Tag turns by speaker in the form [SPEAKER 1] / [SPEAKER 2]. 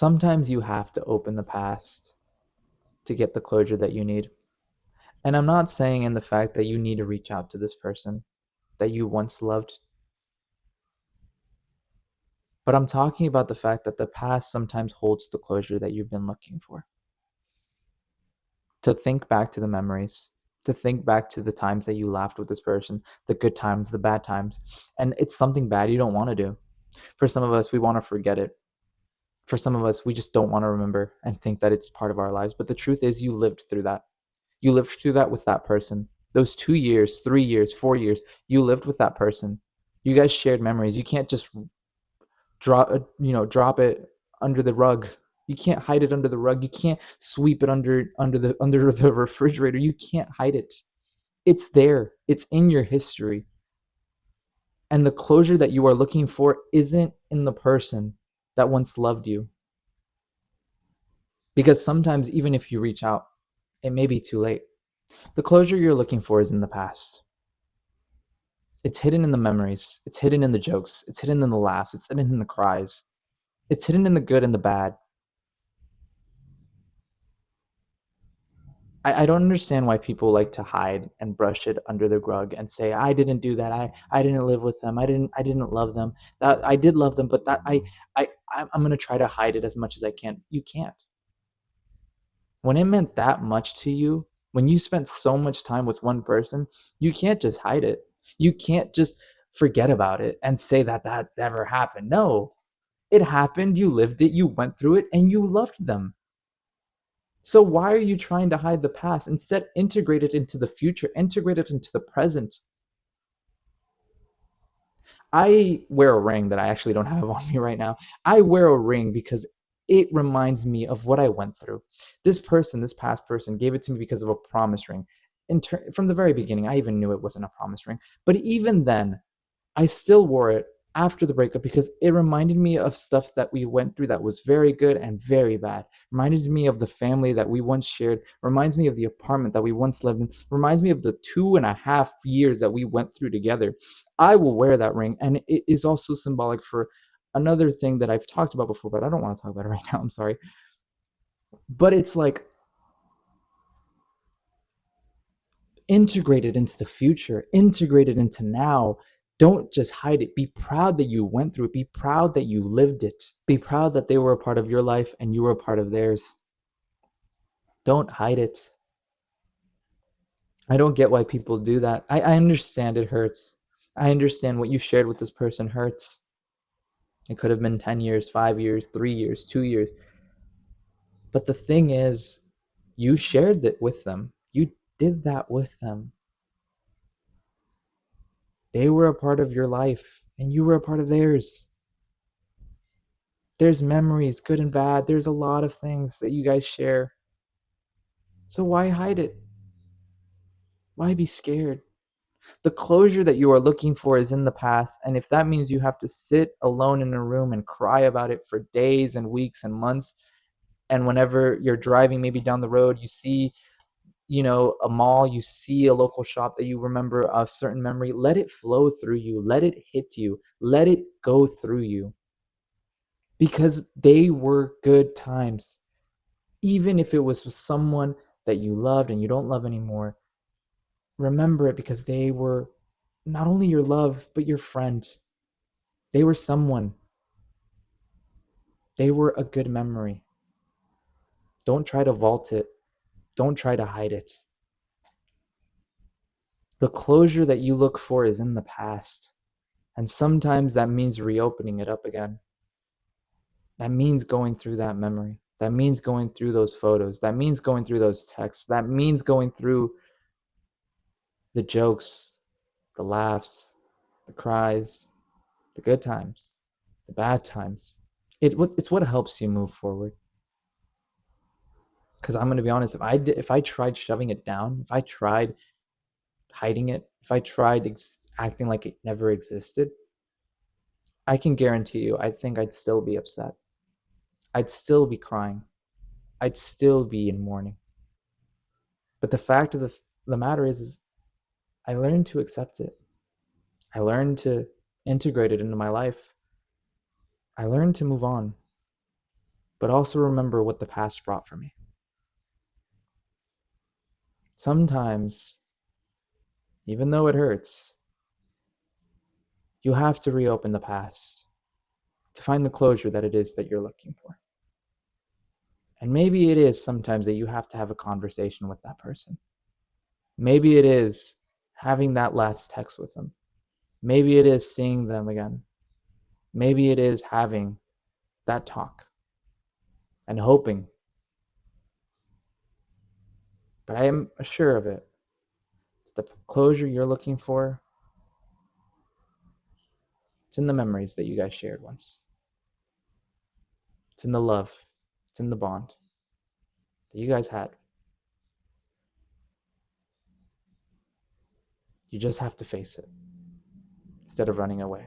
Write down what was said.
[SPEAKER 1] Sometimes you have to open the past to get the closure that you need. And I'm not saying in the fact that you need to reach out to this person that you once loved, but I'm talking about the fact that the past sometimes holds the closure that you've been looking for. To think back to the memories, to think back to the times that you laughed with this person, the good times, the bad times. And it's something bad you don't want to do. For some of us, we want to forget it. For some of us, we just don't want to remember and think that it's part of our lives. But the truth is, you lived through that. You lived through that with that person. Those 2 years, 3 years, 4 years, you lived with that person. You guys shared memories. You can't just drop it under the rug. You can't hide it under the rug. You can't sweep it under the refrigerator. You can't hide it. It's there. It's in your history. And the closure that you are looking for isn't in the person that once loved you. Because sometimes, even if you reach out, it may be too late. The closure you're looking for is in the past. It's hidden in the memories. It's hidden in the jokes. It's hidden in the laughs. It's hidden in the cries. It's hidden in the good and the bad. I don't understand why people like to hide and brush it under the rug and say, I didn't do that. I didn't live with them. I didn't love them. That I did love them, but that I'm gonna try to hide it as much as I can. You can't. When it meant that much to you, when you spent so much time with one person, you can't just hide it. You can't just forget about it and say that that never happened. No, it happened. You lived it. You went through it and you loved them. So why are you trying to hide the past? Instead, integrate it into the future, integrate it into the present. I wear a ring that I actually don't have on me right now. I wear a ring because it reminds me of what I went through. This past person, gave it to me because of a promise ring. From the very beginning, I even knew it wasn't a promise ring. But even then, I still wore it after the breakup because it reminded me of stuff that we went through that was very good and very bad. Reminds me of the family that we once shared. Reminds me of the apartment that we once lived in. Reminds me of the 2.5 years that we went through together. I will wear that ring, and it is also symbolic for another thing that I've talked about before, but I don't want to talk about it right now. I'm sorry. But it's like integrated into the future, integrated into now. Don't just hide it. Be proud that you went through it. Be proud that you lived it. Be proud that they were a part of your life and you were a part of theirs. Don't hide it. I don't get why people do that. I understand it hurts. I understand what you shared with this person hurts. It could have been 10 years, 5 years, 3 years, 2 years. But the thing is, you shared it with them. You did that with them. They were a part of your life and you were a part of theirs. There's memories, good and bad. There's a lot of things that you guys share. So why hide it? Why be scared? The closure that you are looking for is in the past. And if that means you have to sit alone in a room and cry about it for days and weeks and months, and whenever you're driving maybe down the road, you see, a mall, you see a local shop that you remember a certain memory, let it flow through you. Let it hit you. Let it go through you. Because they were good times. Even if it was with someone that you loved and you don't love anymore, remember it because they were not only your love, but your friend. They were someone. They were a good memory. Don't try to vault it. Don't try to hide it. The closure that you look for is in the past. And sometimes that means reopening it up again. That means going through that memory. That means going through those photos. That means going through those texts. That means going through the jokes, the laughs, the cries, the good times, the bad times. It's what helps you move forward. Because I'm going to be honest, if I tried shoving it down, if I tried hiding it, if I tried acting like it never existed, I can guarantee you, I think I'd still be upset. I'd still be crying. I'd still be in mourning. But the fact of the matter is I learned to accept it. I learned to integrate it into my life. I learned to move on. but also remember what the past brought for me. Sometimes, even though it hurts, you have to reopen the past to find the closure that it is that you're looking for. And maybe it is sometimes that you have to have a conversation with that person. Maybe it is having that last text with them. Maybe it is seeing them again. Maybe it is having that talk and hoping. But I am sure of it. The closure you're looking for, it's in the memories that you guys shared once. It's in the love. It's in the bond that you guys had. You just have to face it instead of running away.